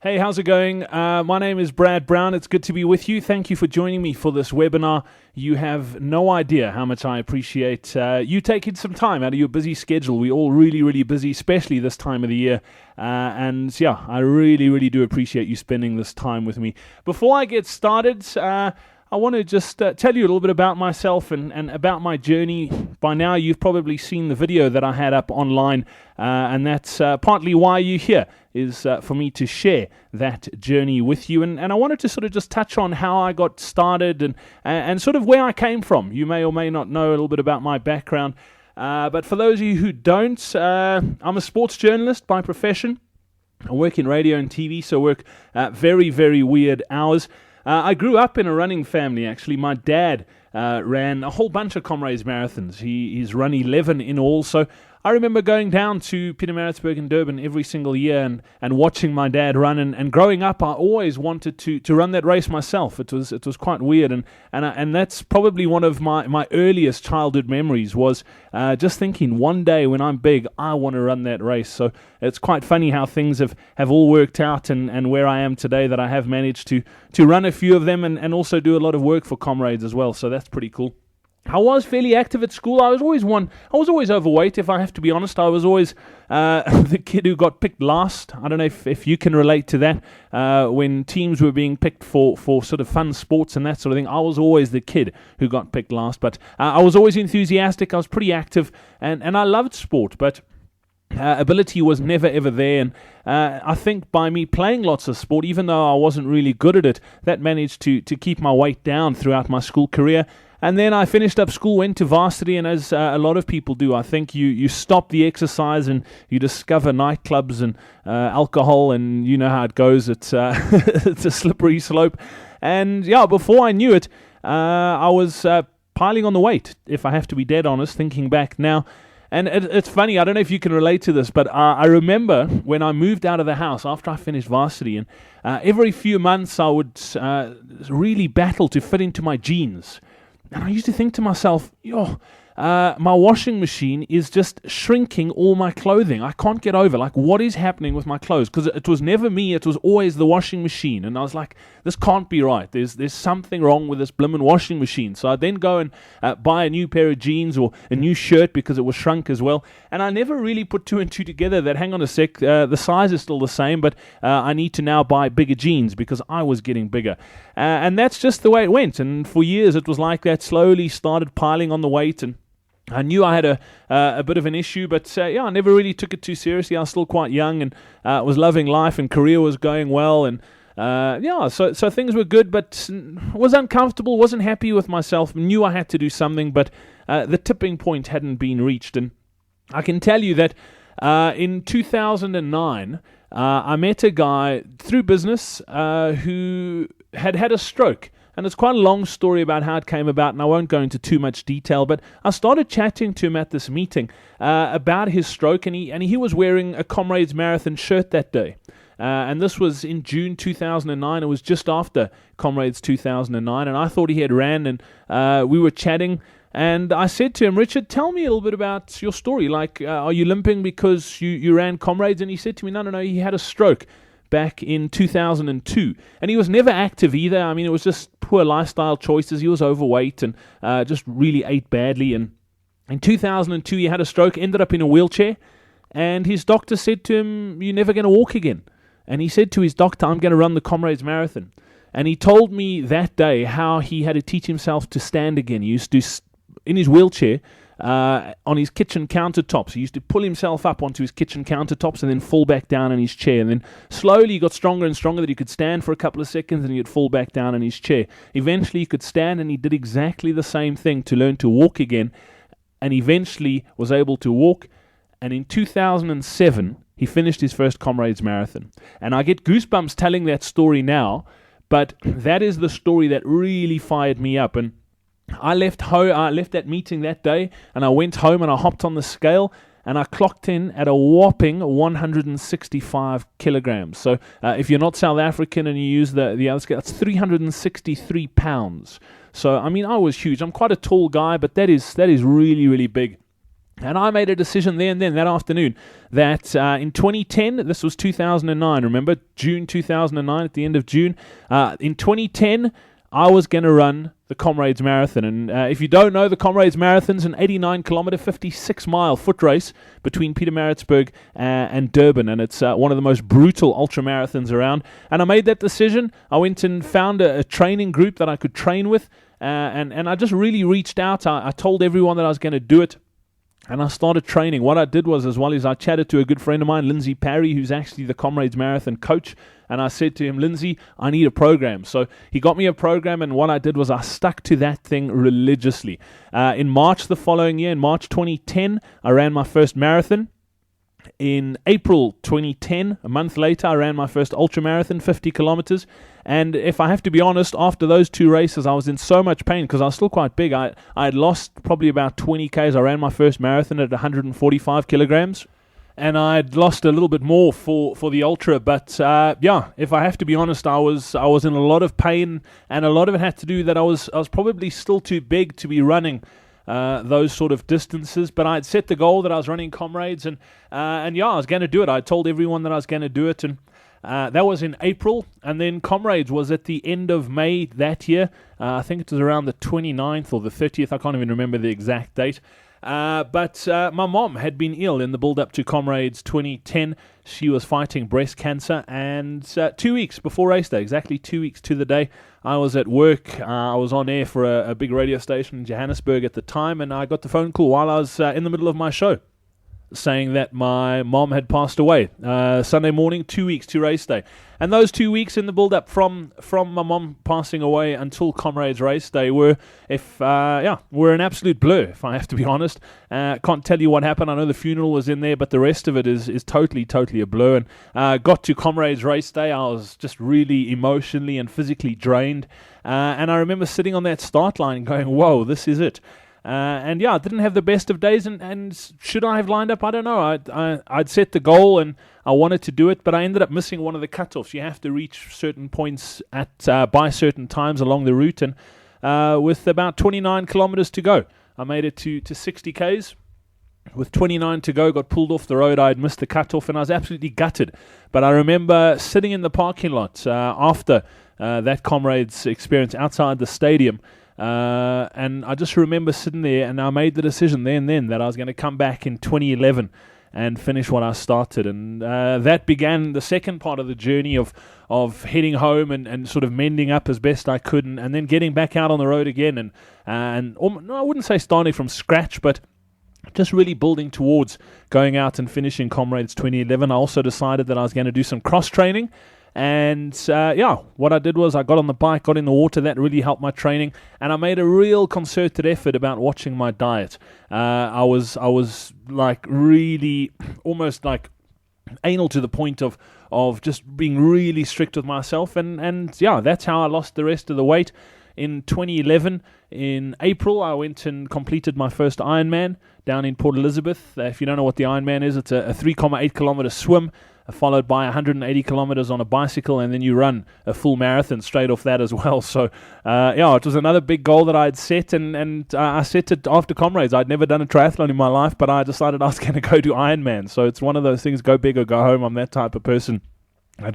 Hey, how's it going? My name is Brad Brown. It's good to be with you. Thank you for joining me for this webinar. You have no idea how much I appreciate you taking some time out of your busy schedule. We're all really, really busy, especially this time of the year. And yeah, I really, really do appreciate you spending this time with me. Before I get started, I want to just tell you a little bit about myself and about my journey. By now, you've probably seen the video that I had up online, and that's partly why you're here, is for me to share that journey with you. And I wanted to sort of just touch on how I got started and sort of where I came from. You may or may not know a little bit about my background, but for those of you who don't, I'm a sports journalist by profession. I work in radio and TV, so I work very, very weird hours. I grew up in a running family, actually. My dad ran a whole bunch of Comrades marathons. He's run 11 in all, so I remember going down to Pietermaritzburg and Durban every single year and watching my dad run. And growing up, I always wanted to run that race myself. It was quite weird, and that's probably one of my earliest childhood memories was just thinking one day when I'm big, I want to run that race. So it's quite funny how things have all worked out and where I am today, that I have managed to run a few of them and also do a lot of work for Comrades as well. So that's pretty cool. I was fairly active at school. I was always overweight, if I have to be honest. I was always the kid who got picked last. I don't know if you can relate to that. When teams were being picked for sort of fun sports and that sort of thing, I was always the kid who got picked last. But I was always enthusiastic. I was pretty active, and I loved sport, but ability was never ever there. And I think by me playing lots of sport, even though I wasn't really good at it, that managed to keep my weight down throughout my school career. And then I finished up school, went to varsity, and as a lot of people do, I think you stop the exercise and you discover nightclubs and alcohol, and you know how it goes. It's it's a slippery slope. And yeah, before I knew it, I was piling on the weight, if I have to be dead honest, thinking back now. And it's funny, I don't know if you can relate to this, but I remember when I moved out of the house after I finished varsity, and every few months I would really battle to fit into my jeans. And I used to think to myself, my washing machine is just shrinking all my clothing. I can't get over, what is happening with my clothes? Because it was never me, it was always the washing machine. And I was like, this can't be right. There's something wrong with this blimmin' washing machine. So I'd then go and buy a new pair of jeans or a new shirt because it was shrunk as well. And I never really put two and two together that, hang on a sec, the size is still the same, but I need to now buy bigger jeans because I was getting bigger. And that's just the way it went. And for years it was like that, slowly started piling on the weight, and I knew I had a bit of an issue, but I never really took it too seriously. I was still quite young and was loving life, and career was going well, and so things were good, but was uncomfortable, wasn't happy with myself, knew I had to do something, but the tipping point hadn't been reached. And I can tell you that in 2009, I met a guy through business who had a stroke. And it's quite a long story about how it came about, and I won't go into too much detail, but I started chatting to him at this meeting about his stroke, and he was wearing a Comrades marathon shirt that day. And this was in June 2009. It was just after Comrades 2009, and I thought he had ran, and we were chatting, and I said to him, Richard, tell me a little bit about your story. Are you limping because you ran Comrades? And he said to me, no, he had a stroke back in 2002, and he was never active either. I mean, it was just poor lifestyle choices. He was overweight and just really ate badly, and in 2002 he had a stroke, ended up in a wheelchair, and his doctor said to him, you're never going to walk again. And he said to his doctor, I'm going to run the Comrades marathon. And he told me that day how he had to teach himself to stand again. He used to, in his wheelchair, on his kitchen countertops. He used to pull himself up onto his kitchen countertops and then fall back down in his chair. And then slowly he got stronger and stronger, that he could stand for a couple of seconds and he'd fall back down in his chair. Eventually he could stand, and he did exactly the same thing to learn to walk again, and eventually was able to walk. And in 2007, he finished his first Comrades marathon. And I get goosebumps telling that story now, but that is the story that really fired me up. And I left that meeting that day, and I went home and I hopped on the scale, and I clocked in at a whopping 165 kilograms. So if you're not South African and you use the other scale, that's 363 pounds. So I mean, I was huge. I'm quite a tall guy, but that is really, really big. And I made a decision there and then, that afternoon, that in 2010, this was 2009, remember, June 2009, at the end of June, in 2010, I was going to run the Comrades Marathon. And if you don't know, the Comrades Marathon's an 89-kilometer, 56-mile foot race between Pietermaritzburg and Durban. And it's one of the most brutal ultramarathons around. And I made that decision. I went and found a training group that I could train with. And I just really reached out. I told everyone that I was going to do it. And I started training. What I did was, as well as I chatted to a good friend of mine, Lindsay Parry, who's actually the Comrades Marathon coach. And I said to him, Lindsay, I need a program. So he got me a program, and what I did was I stuck to that thing religiously. In March the following year, in March 2010, I ran my first marathon. In April 2010, a month later, I ran my first ultramarathon, 50 kilometers. And if I have to be honest, after those two races, I was in so much pain because I was still quite big. I had lost probably about 20 Ks. I ran my first marathon at 145 kilograms. And I'd lost a little bit more for the ultra. But if I have to be honest, I was in a lot of pain. And a lot of it had to do that I was probably still too big to be running those sort of distances, but I had set the goal that I was running Comrades, and I was going to do it. I told everyone that I was going to do it, and that was in April, and then Comrades was at the end of May that year. I think it was around the 29th or the 30th. I can't even remember the exact date. But my mom had been ill in the build-up to Comrades 2010. She was fighting breast cancer, and 2 weeks before race day, exactly 2 weeks to the day, I was at work. I was on air for a big radio station in Johannesburg at the time, and I got the phone call while I was in the middle of my show, saying that my mom had passed away. Sunday morning, 2 weeks to race day. And those 2 weeks in the build-up from my mom passing away until Comrades race day were an absolute blur, if I have to be honest. Can't tell you what happened. I know the funeral was in there, but the rest of it is totally a blur. And got to Comrades race day, I was just really emotionally and physically drained. And I remember sitting on that start line going, whoa, this is it. I didn't have the best of days, and should I have lined up? I don't know. I'd set the goal and I wanted to do it, but I ended up missing one of the cutoffs. You have to reach certain points by certain times along the route, and with about 29 kilometers to go, I made it to 60 Ks. With 29 to go, got pulled off the road. I had missed the cutoff, and I was absolutely gutted. But I remember sitting in the parking lot after that Comrades experience outside the stadium. And I just remember sitting there, and I made the decision there and then that I was going to come back in 2011 and finish what I started. And that began the second part of the journey of heading home and sort of mending up as best I could, and then getting back out on the road again. And I wouldn't say starting from scratch, but just really building towards going out and finishing Comrades 2011. I also decided that I was going to do some cross-training. And what I did was I got on the bike, got in the water. That really helped my training, and I made a real concerted effort about watching my diet. I was like really almost like anal to the point of just being really strict with myself, and that's how I lost the rest of the weight. In 2011, in April, I went and completed my first Ironman down in Port Elizabeth. If you don't know what the Ironman is, it's a 3.8 kilometer swim, followed by 180 kilometers on a bicycle, and then you run a full marathon straight off that as well. So, it was another big goal that I had set, and I set it after Comrades. I'd never done a triathlon in my life, but I decided I was going to go do Ironman. So it's one of those things, go big or go home. I'm that type of person. I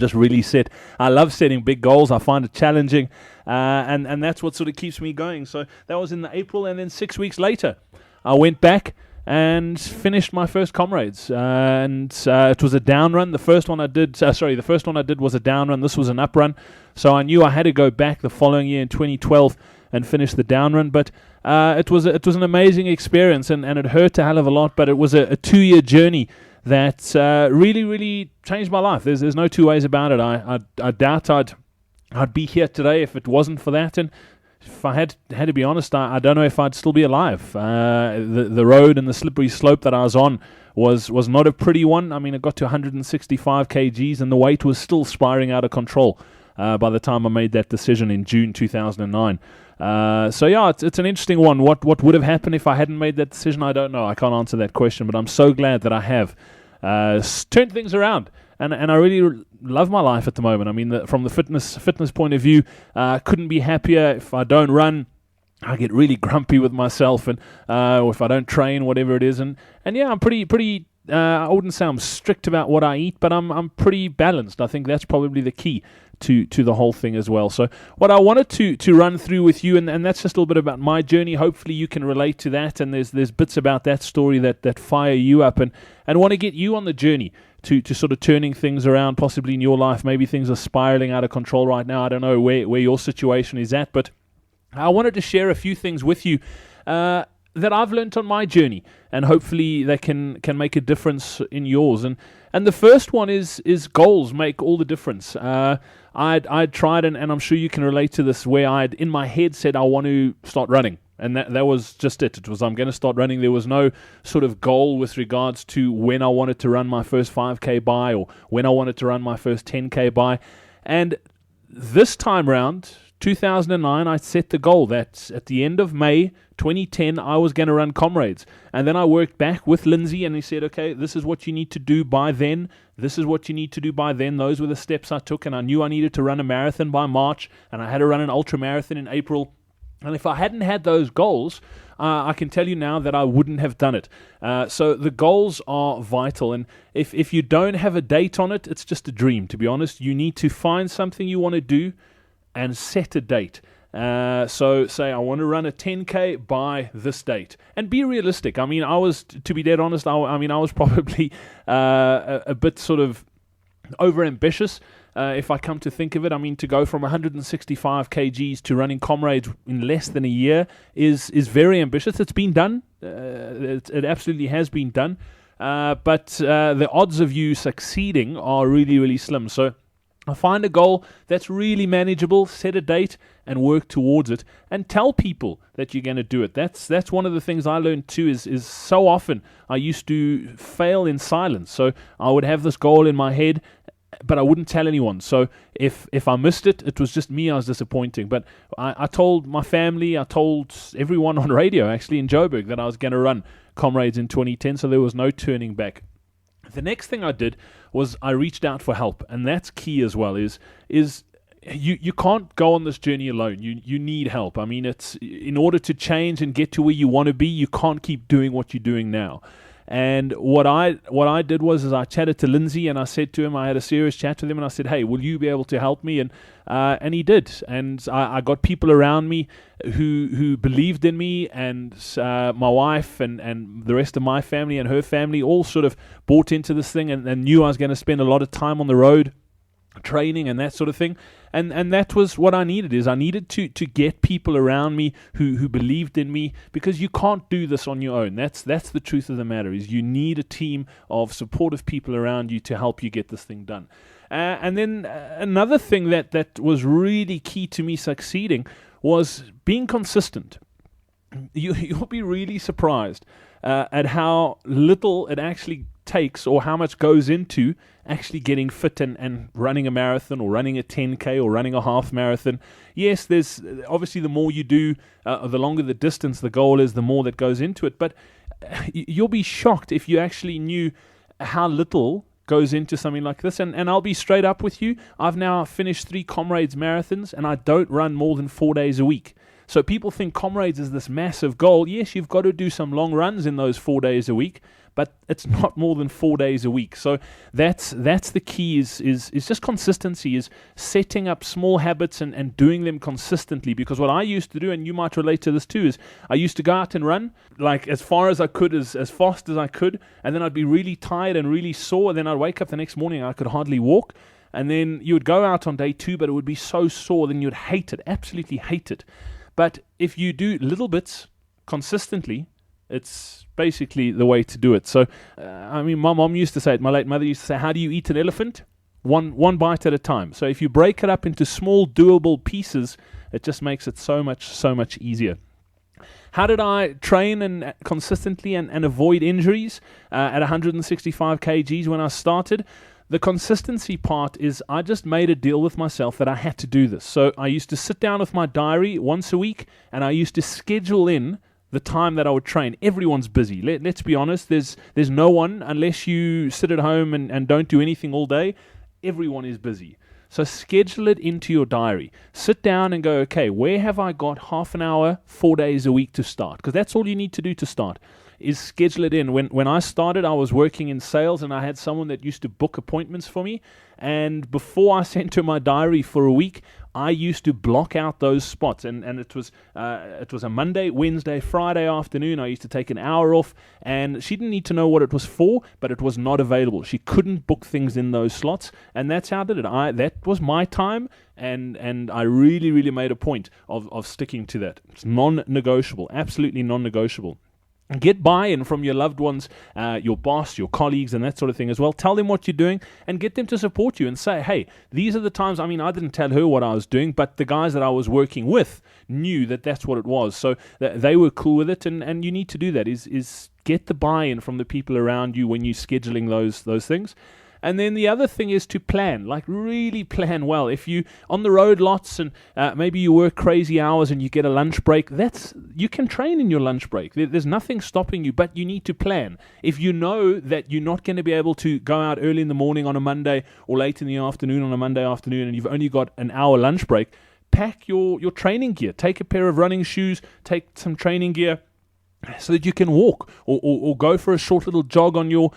love setting big goals. I find it challenging, and that's what sort of keeps me going. So that was in the April, and then 6 weeks later, I went back and finished my first Comrades, and it was a down run. The first one I did was a down run. This was an up run, so I knew I had to go back the following year in 2012 and finish the down run. But it was an amazing experience, and it hurt a hell of a lot. But it was a 2-year journey that really changed my life. There's no two ways about it. I doubt I'd be here today if it wasn't for that. And if I had to be honest, I don't know if I'd still be alive. The road and the slippery slope that I was on was not a pretty one. I mean, it got to 165 kgs, and the weight was still spiraling out of control by the time I made that decision in June 2009. It's an interesting one. What would have happened if I hadn't made that decision? I don't know. I can't answer that question, but I'm so glad that I have turned things around. And I really love my life at the moment. I mean, from the fitness point of view, couldn't be happier. If I don't run, I get really grumpy with myself, and or if I don't train, whatever it is, and yeah, I'm pretty. I wouldn't say I'm strict about what I eat, but I'm pretty balanced. I think that's probably the key to the whole thing as well. So what I wanted to run through with you, and that's just a little bit about my journey. Hopefully you can relate to that, and there's bits about that story that fire you up, and want to get you on the journey to sort of turning things around, possibly in your life. Maybe things are spiraling out of control right now. I don't know where your situation is at, but I wanted to share a few things with you that I've learned on my journey, and hopefully they can make a difference in yours. And the first one is goals make all the difference. I'd tried, and I'm sure you can relate to this, where I'd in my head said I want to start running. And that was just it. It was, I'm going to start running. There was no sort of goal with regards to when I wanted to run my first 5K by, or when I wanted to run my first 10K by. And this time round, 2009, I set the goal that at the end of May 2010, I was going to run Comrades. And then I worked back with Lindsay, and he said, okay, this is what you need to do by then. This is what you need to do by then. Those were the steps I took, and I knew I needed to run a marathon by March, and I had to run an ultra marathon in April. And if I hadn't had those goals, I can tell you now that I wouldn't have done it. So the goals are vital. And if you don't have a date on it, it's just a dream, to be honest. You need to find something you want to do and set a date. So say I want to run a 10K by this date, and be realistic. I mean, to be dead honest, I was probably a bit sort of over ambitious. If I come to think of it, I mean, to go from 165 kgs to running Comrades in less than a year is very ambitious. It's been done. It absolutely has been done. But the odds of you succeeding are really, really slim. So I find a goal that's really manageable, set a date, and work towards it, and tell people that you're going to do it. That's one of the things I learned too, is so often I used to fail in silence. So I would have this goal in my head, but I wouldn't tell anyone. So if I missed it, it was just me I was disappointing. But I told my family, I told everyone on radio, actually in Joburg, that I was going to run Comrades in 2010, so there was no turning back. The next thing I did was I reached out for help, and that's key as well, is you can't go on this journey alone. You need help. I mean, it's in order to change and get to where you want to be, you can't keep doing what you're doing now. And what I did was I chatted to Lindsay, and I said to him, I had a serious chat with him, and I said, hey, will you be able to help me? And he did. And I got people around me who believed in me, and my wife and the rest of my family and her family all sort of bought into this thing, and knew I was going to spend a lot of time on the road training and that sort of thing. And that was what I needed, is I needed to get people around me who believed in me, because you can't do this on your own. That's the truth of the matter, is you need a team of supportive people around you to help you get this thing done. And then another thing that was really key to me succeeding was being consistent. You'll be really surprised at how little it actually takes, or how much goes into actually getting fit and running a marathon, or running a 10K, or running a half marathon. Yes, there's obviously, the more you do, the longer the distance the goal is, the more that goes into it. But you'll be shocked if you actually knew how little goes into something like this. And I'll be straight up with you. I've now finished 3 Comrades marathons, and I don't run more than 4 days a week. So people think Comrades is this massive goal. Yes, you've got to do some long runs in those 4 days a week, but it's not more than 4 days a week. So that's the key, is just consistency, is setting up small habits and doing them consistently. Because what I used to do, and you might relate to this too, is I used to go out and run like as far as I could, as fast as I could, and then I'd be really tired and really sore, and then I'd wake up the next morning and I could hardly walk. And then you would go out on day 2, but it would be so sore, then you'd hate it, absolutely hate it. But if you do little bits consistently, it's basically the way to do it. So, I mean, my mom used to say it, my late mother used to say, how do you eat an elephant? One bite at a time. So if you break it up into small, doable pieces, it just makes it so much easier. How did I train and consistently and avoid injuries at 165 kgs when I started? The consistency part is I just made a deal with myself that I had to do this. So I used to sit down with my diary once a week, and I used to schedule in the time that I would train. Everyone's busy. Let's be honest. There's no one, unless you sit at home and don't do anything all day. Everyone is busy. So schedule it into your diary. Sit down and go, okay, where have I got half an hour, 4 days a week to start? Because that's all you need to do to start, is schedule it in. When I started, I was working in sales, and I had someone that used to book appointments for me. And before I sent her my diary for a week, I used to block out those spots, and it was a Monday, Wednesday, Friday afternoon. I used to take an hour off, and she didn't need to know what it was for, but it was not available. She couldn't book things in those slots, and that's how I did it. That was my time, and I really, really made a point of sticking to that. It's non-negotiable, absolutely non-negotiable. Get buy-in from your loved ones, your boss, your colleagues, and that sort of thing as well. Tell them what you're doing and get them to support you and say, hey, these are the times. I mean, I didn't tell her what I was doing, but the guys that I was working with knew that that's what it was. So they were cool with it, and you need to do that, is get the buy-in from the people around you when you're scheduling those things. And then the other thing is to plan, like really plan well. If you on the road lots and maybe you work crazy hours and you get a lunch break, you can train in your lunch break. There's nothing stopping you, but you need to plan. If you know that you're not going to be able to go out early in the morning on a Monday or late in the afternoon on a Monday afternoon, and you've only got an hour lunch break, pack your training gear. Take a pair of running shoes, take some training gear, so that you can walk or go for a short little jog on your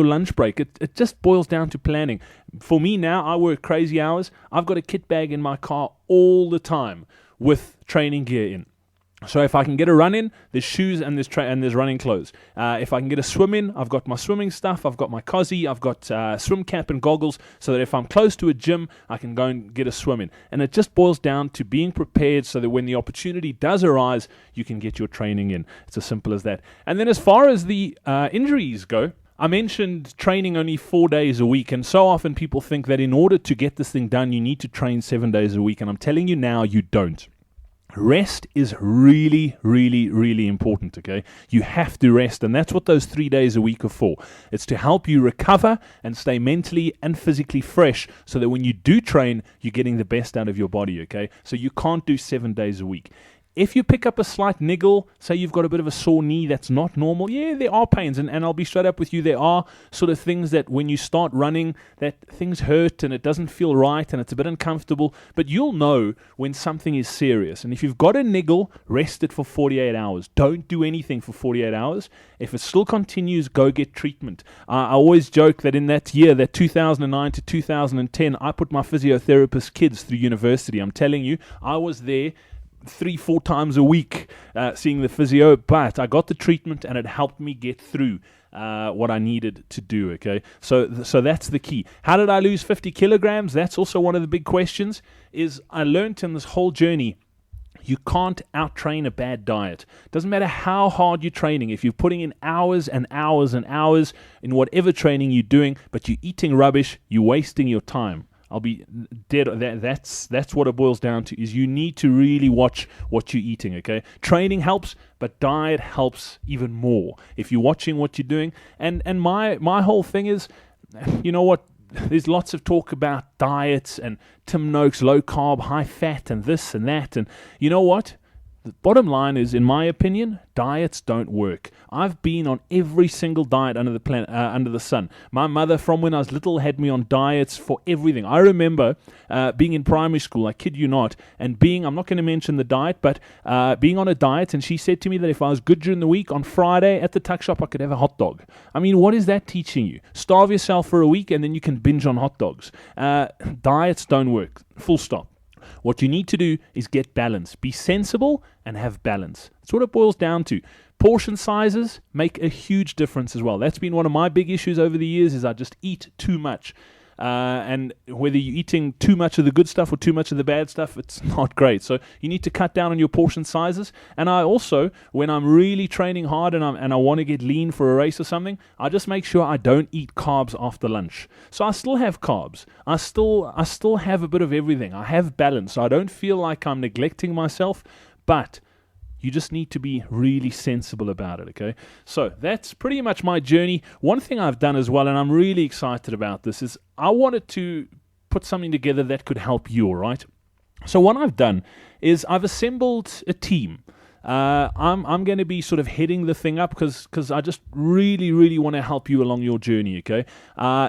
lunch break. It just boils down to planning. For me now, I work crazy hours. I've got a kit bag in my car all the time with training gear in. So if I can get a run in, there's shoes and there's running clothes. If I can get a swim in, I've got my swimming stuff, I've got my cozy, I've got swim cap and goggles, so that if I'm close to a gym, I can go and get a swim in. And it just boils down to being prepared so that when the opportunity does arise, you can get your training in. It's as simple as that. And then as far as the injuries go, I mentioned training only 4 days a week, and so often people think that in order to get this thing done, you need to train 7 days a week, and I'm telling you now, you don't. Rest is really, really, really important, okay? You have to rest, and that's what those 3 days a week are for. It's to help you recover and stay mentally and physically fresh so that when you do train, you're getting the best out of your body, okay? So you can't do 7 days a week. If you pick up a slight niggle, say you've got a bit of a sore knee that's not normal, yeah, there are pains, and I'll be straight up with you, there are sort of things that when you start running, that things hurt and it doesn't feel right and it's a bit uncomfortable, but you'll know when something is serious. And if you've got a niggle, rest it for 48 hours. Don't do anything for 48 hours. If it still continues, go get treatment. I always joke that in that year, that 2009 to 2010, I put my physiotherapist kids through university. I'm telling you, I was there 3-4 times a week seeing the physio, but I got the treatment and it helped me get through what I needed to do, okay? So that's the key. How did I lose 50 kilograms? That's also one of the big questions. Is I learned in this whole journey, you can't out-train a bad diet. Doesn't matter how hard you're training. If you're putting in hours and hours and hours in whatever training you're doing, but you're eating rubbish, you're wasting your time. I'll be dead. That's what it boils down to, is you need to really watch what you're eating, okay? Training helps, but diet helps even more if you're watching what you're doing. And my whole thing is, you know what? There's lots of talk about diets and Tim Noakes, low carb, high fat, and this and that. And you know what? The bottom line is, in my opinion, diets don't work. I've been on every single diet under the planet, under the sun. My mother, from when I was little, had me on diets for everything. I remember being in primary school, I kid you not, and I'm not going to mention the diet, but being on a diet, and she said to me that if I was good during the week, on Friday at the tuck shop, I could have a hot dog. I mean, what is that teaching you? Starve yourself for a week, and then you can binge on hot dogs. Diets don't work. Full stop. What you need to do is get balance. Be sensible and have balance. That's what it boils down to. Portion sizes make a huge difference as well. That's been one of my big issues over the years, is I just eat too much. And whether you're eating too much of the good stuff or too much of the bad stuff, it's not great. So you need to cut down on your portion sizes. And I also, when I'm really training hard and I want to get lean for a race or something, I just make sure I don't eat carbs after lunch. So I still have carbs. I still have a bit of everything. I have balance. So I don't feel like I'm neglecting myself, but you just need to be really sensible about it, okay? So that's pretty much my journey. One thing I've done as well, and I'm really excited about this, is I wanted to put something together that could help you, all right? So what I've done is I've assembled a team. I'm going to be sort of heading the thing up because I just really want to help you along your journey, okay?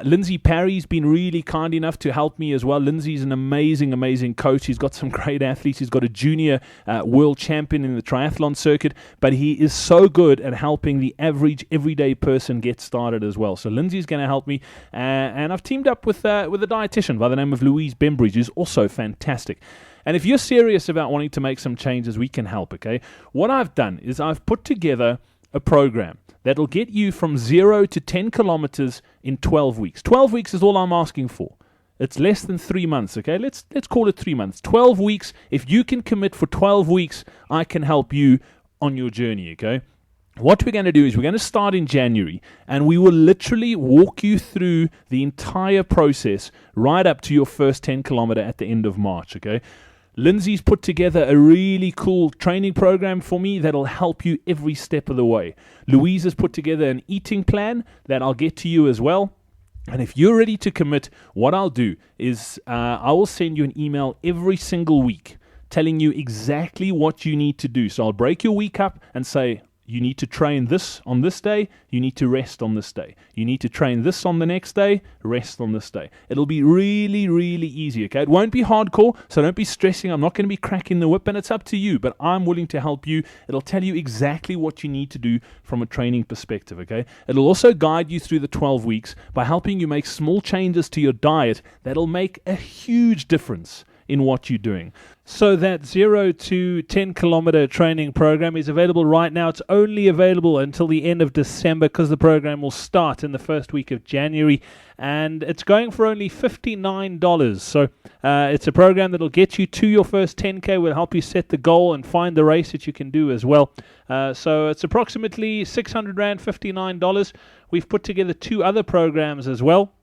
Lindsay Parry's been really kind enough to help me as well. Lindsay's an amazing coach. He's got some great athletes. He's got a junior world champion in the triathlon circuit, but he is so good at helping the average everyday person get started as well. So Lindsay's going to help me, and I've teamed up with a dietitian by the name of Louise Bembridge, who's also fantastic. And if you're serious about wanting to make some changes, we can help, okay? What I've done is I've put together a program that'll get you from 0 to 10 kilometers in 12 weeks. 12 weeks is all I'm asking for. It's less than 3 months, okay? Let's call it 3 months. 12 weeks. If you can commit for 12 weeks, I can help you on your journey, okay? What we're going to do is we're going to start in January, and we will literally walk you through the entire process right up to your first 10 kilometer at the end of March, okay? Lindsay's put together a really cool training program for me that'll help you every step of the way. Louise has put together an eating plan that I'll get to you as well. And if you're ready to commit, what I'll do is I will send you an email every single week telling you exactly what you need to do. So I'll break your week up and say, you need to train this on this day, you need to rest on this day. You need to train this on the next day, rest on this day. It'll be really easy, okay? It won't be hardcore, so don't be stressing. I'm not going to be cracking the whip, and it's up to you, but I'm willing to help you. It'll tell you exactly what you need to do from a training perspective, okay? It'll also guide you through the 12 weeks by helping you make small changes to your diet that'll make a huge difference in what you're doing. So that 0 to 10 kilometer training program is available right now. It's only available until the end of December because the program will start in the first week of January, and it's going for only $59. So it's a program that'll get you to your first 10K, will help you set the goal and find the race that you can do as well. So it's approximately 600 Rand, $59. We've put together 2 other programs as well.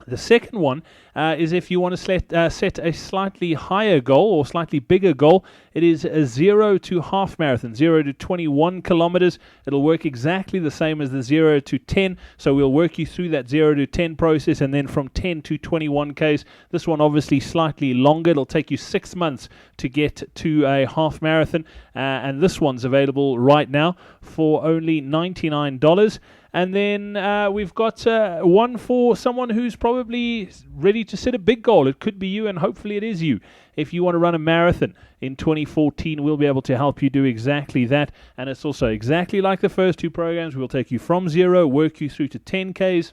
The second one is if you want to set a slightly higher goal or slightly bigger goal. It is a 0 to half marathon, 0 to 21 kilometers. It'll work exactly the same as the 0 to 10. So we'll work you through that 0 to 10 process, and then from 10 to 21 Ks. This one obviously slightly longer. It'll take you 6 months to get to a half marathon. And this one's available right now for only $99. And then we've got one for someone who's probably ready to set a big goal. It could be you, and hopefully it is you. If you want to run a marathon in 2014, we'll be able to help you do exactly that. And it's also exactly like the first 2 programs. We'll take you from 0, work you through to 10Ks,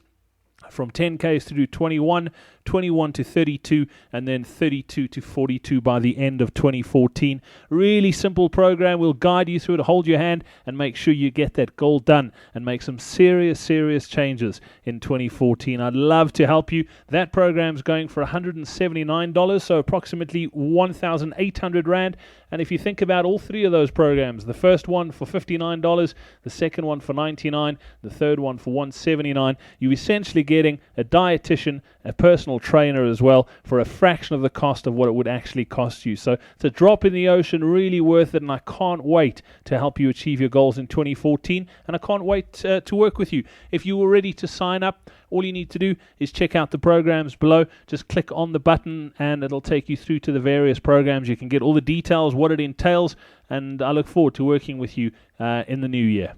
from 10Ks through 21, 21 to 32, and then 32 to 42 by the end of 2014. Really simple program. We'll guide you through it, hold your hand, and make sure you get that goal done and make some serious changes in 2014. I'd love to help you. That program's going for $179, so approximately 1,800 Rand. And if you think about all 3 of those programs, the first one for $59, the second one for $99, the third one for $179, you're essentially getting a dietitian, a personal trainer as well, for a fraction of the cost of what it would actually cost you. So it's a drop in the ocean, really worth it, and I can't wait to help you achieve your goals in 2014, and I can't wait to work with you. If you were ready to sign up, all you need to do is check out the programs below. Just click on the button and it'll take you through to the various programs. You can get all the details, what it entails, and I look forward to working with you in the new year.